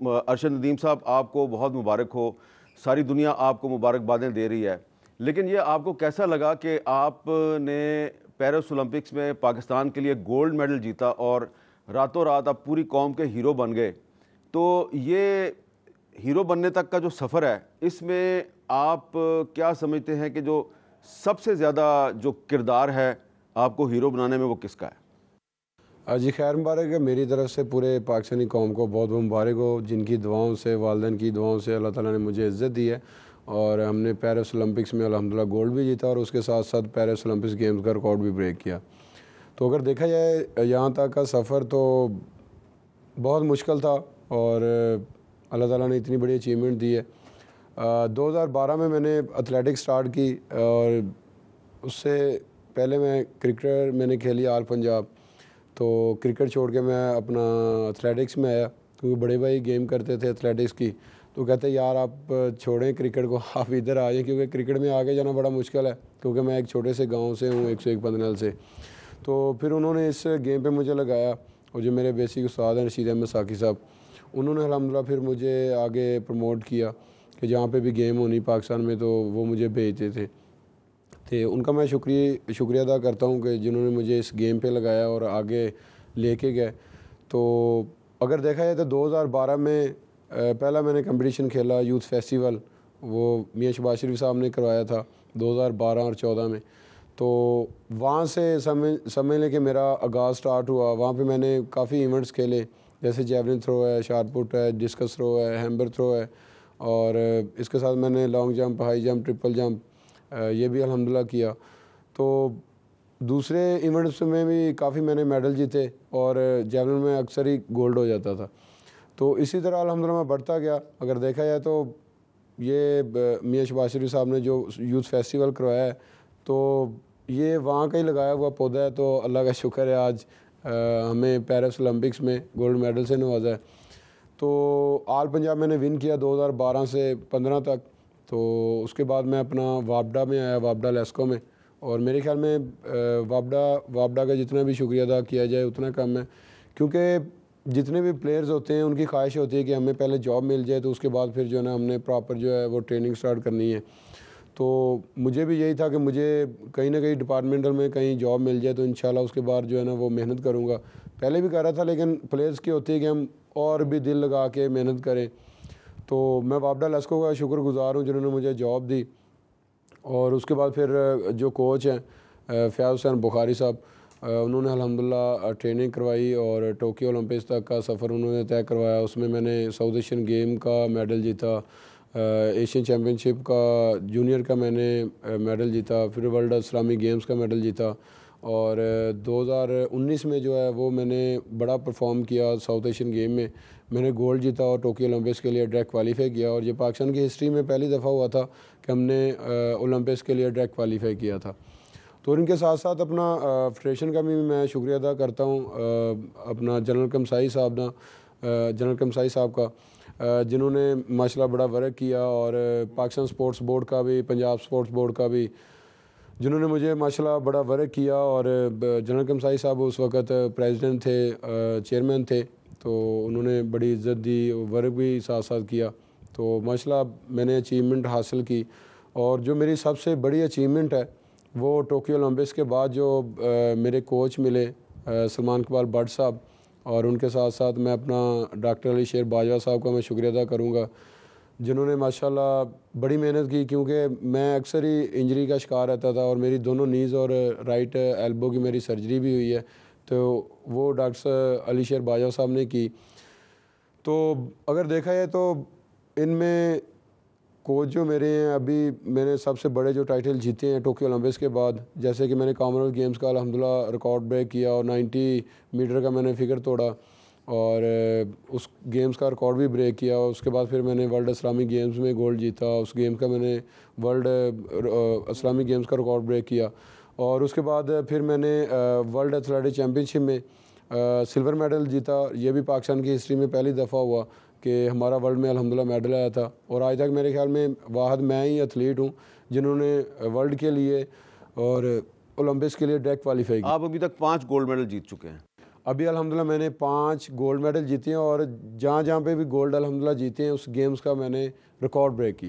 ارشد ندیم صاحب، آپ کو بہت مبارک ہو، ساری دنیا آپ کو مبارکبادیں دے رہی ہے، لیکن یہ آپ کو کیسا لگا کہ آپ نے پیرس اولمپکس میں پاکستان کے لیے گولڈ میڈل جیتا اور راتوں رات آپ پوری قوم کے ہیرو بن گئے؟ تو یہ ہیرو بننے تک کا جو سفر ہے، اس میں آپ کیا سمجھتے ہیں کہ جو سب سے زیادہ جو کردار ہے آپ کو ہیرو بنانے میں، وہ کس کا ہے؟ جی خیر مبارک ہے میری طرف سے پورے پاکستانی قوم کو بہت بہت مبارک ہو، جن کی دعاؤں سے، والدین کی دعاؤں سے اللہ تعالیٰ نے مجھے عزت دی ہے اور ہم نے پیرس اولمپکس میں الحمدللہ گولڈ بھی جیتا اور اس کے ساتھ ساتھ پیرس اولمپکس گیمز کا ریکارڈ بھی بریک کیا۔ تو اگر دیکھا جائے یہاں تک کا سفر تو بہت مشکل تھا اور اللہ تعالیٰ نے اتنی بڑی اچیومنٹ دی ہے۔ 2012 میں نے ایتھلیٹکس سٹارٹ کی اور اس سے پہلے میں نے کھیلی آل پنجاب، تو کرکٹ چھوڑ کے میں اپنا ایتھلیٹکس میں آیا کیونکہ بڑے بھائی گیم کرتے تھے ایتھلیٹکس کی، تو کہتے یار آپ چھوڑیں کرکٹ کو، آپ ادھر آ جائیں کیونکہ کرکٹ میں آگے جانا بڑا مشکل ہے، کیونکہ میں ایک چھوٹے سے گاؤں سے ہوں 101 پندنل سے۔ تو پھر انہوں نے اس گیم پہ مجھے لگایا اور جو میرے بیسک استاد ہیں رشید احمد ساقی صاحب، انہوں نے الحمدللہ پھر مجھے آگے پروموٹ کیا کہ جہاں پہ بھی گیم ہونی پاکستان میں تو وہ مجھے بھیجتے تھے۔ ان کا میں شکریہ ادا کرتا ہوں کہ جنہوں نے مجھے اس گیم پہ لگایا اور آگے لے کے گئے۔ تو اگر دیکھا جائے تو 2012 میں پہلا میں نے کمپٹیشن کھیلا یوتھ فیسٹیول، وہ میاں شہباز شریف صاحب نے کروایا تھا 2012 اور 14 میں۔ تو وہاں سے سمجھ لیں کہ میرا آغاز سٹارٹ ہوا۔ وہاں پہ میں نے کافی ایونٹس کھیلے، جیسے جیولن تھرو ہے، شاٹ پٹ ہے، ڈسکس تھرو ہے، ہیمبر تھرو ہے، اور اس کے ساتھ میں نے long jump, high jump, triple jump یہ بھی الحمدللہ کیا۔ تو دوسرے ایونٹس میں بھی کافی میں نے میڈل جیتے اور جیولن میں اکثر ہی گولڈ ہو جاتا تھا۔ تو اسی طرح الحمدللہ میں بڑھتا گیا۔ اگر دیکھا جائے تو یہ میاں شہباز شریف صاحب نے جو یوتھ فیسٹیول کروایا ہے تو یہ وہاں کا ہی لگایا ہوا پودا ہے، تو اللہ کا شکر ہے آج ہمیں پیرس اولمپکس میں گولڈ میڈل سے نوازا ہے۔ تو آل پنجاب میں نے ون کیا 2012 سے 15 تک۔ تو اس کے بعد میں اپنا وابڈا میں آیا، وابڈا لیسکو میں، اور میرے خیال میں وابڈا کا جتنا بھی شکریہ ادا کیا جائے اتنا کم ہے، کیونکہ جتنے بھی پلیئرز ہوتے ہیں ان کی خواہش ہوتی ہے کہ ہمیں پہلے جاب مل جائے تو اس کے بعد پھر جو ہے نا ہم نے پراپر جو ہے وہ ٹریننگ سٹارٹ کرنی ہے۔ تو مجھے بھی یہی تھا کہ مجھے کہیں نہ کہیں ڈپارٹمنٹل میں کہیں جاب مل جائے تو انشاءاللہ اس کے بعد جو ہے نا وہ محنت کروں گا۔ پہلے بھی کر رہا تھا لیکن پلیئرز کی ہوتی ہے کہ ہم اور بھی دل لگا کے محنت کریں۔ تو میں وابڈا لیسکو کا شکر گزار ہوں جنہوں نے مجھے جاب دی۔ اور اس کے بعد پھر جو کوچ ہیں فیاض حسین بخاری صاحب، انہوں نے الحمدللہ ٹریننگ کروائی اور ٹوکیو اولمپکس تک کا سفر انہوں نے طے کروایا۔ اس میں میں نے ساؤتھ ایشین گیم کا میڈل جیتا، ایشین چیمپئن شپ کا جونیئر کا میں نے میڈل جیتا، پھر ورلڈ اسلامی گیمز کا میڈل جیتا، اور 2019 میں جو ہے وہ میں نے بڑا پرفارم کیا ساؤتھ ایشین گیم میں نے گولڈ جیتا اور ٹوکیو اولمپکس کے لیے ڈائریکٹ کوالیفائی کیا، اور یہ پاکستان کی ہسٹری میں پہلی دفعہ ہوا تھا کہ ہم نے اولمپکس کے لیے ڈائریکٹ کوالیفائی کیا تھا۔ تو ان کے ساتھ ساتھ اپنا فیڈریشن کا بھی میں شکریہ ادا کرتا ہوں اپنا جنرل کمسائی صاحب کا، جنہوں نے ماشاءاللہ بڑا ورک کیا، اور پاکستان سپورٹس بورڈ کا بھی، پنجاب سپورٹس بورڈ کا بھی، جنہوں نے مجھے ماشاءاللہ بڑا ورک کیا۔ اور جنرل کمسائی صاحب اس وقت پریزیڈنٹ تھے، چیئرمین تھے، تو انہوں نے بڑی عزت دی، ورک بھی ساتھ ساتھ کیا۔ تو ماشاءاللہ میں نے اچیومنٹ حاصل کی، اور جو میری سب سے بڑی اچیومنٹ ہے وہ ٹوکیو اولمپکس کے بعد جو میرے کوچ ملے سلمان اقبال بٹ صاحب، اور ان کے ساتھ ساتھ میں اپنا ڈاکٹر علی شیر باجوہ صاحب کا میں شکریہ ادا کروں گا، جنہوں نے ماشاءاللہ بڑی محنت کی، کیونکہ میں اکثر ہی انجری کا شکار رہتا تھا اور میری دونوں نیز اور رائٹ ایلبو کی میری سرجری بھی ہوئی ہے، تو وہ ڈاکٹر علی شیر باجوہ صاحب نے کی۔ تو اگر دیکھا جائے تو ان میں کوچ جو میرے ہیں، ابھی میں نے سب سے بڑے جو ٹائٹل جیتے ہیں ٹوکیو اولمپکس کے بعد، جیسے کہ میں نے کامن ویلتھ گیمز کا الحمدللہ ریکارڈ بریک کیا اور 90 میٹر کا میں نے فگر توڑا اور اس گیمز کا ریکارڈ بھی بریک کیا، اور اس کے بعد پھر میں نے ورلڈ اسلامی گیمز میں گولڈ جیتا، اس گیم کا میں نے ورلڈ اسلامی گیمز کا ریکارڈ بریک کیا، اور اس کے بعد پھر میں نے ورلڈ ایتھلیٹک چیمپئن شپ میں سلور میڈل جیتا۔ یہ بھی پاکستان کی ہسٹری میں پہلی دفعہ ہوا کہ ہمارا ورلڈ میں الحمدللہ میڈل آیا تھا، اور آج تک میرے خیال میں واحد میں ہی ایتھلیٹ ہوں جنہوں نے ورلڈ کے لیے اور اولمپکس کے لیے ڈائریکٹ کوالیفائی کی۔ آپ ابھی تک 5 گولڈ میڈل جیت چکے ہیں، ابھی الحمدللہ میں نے 5 گولڈ میڈل جیتے ہیں اور جہاں جہاں پہ بھی گولڈ الحمدللہ جیتے ہیں اس گیمز کا میں نے ریکارڈ بریک کیا.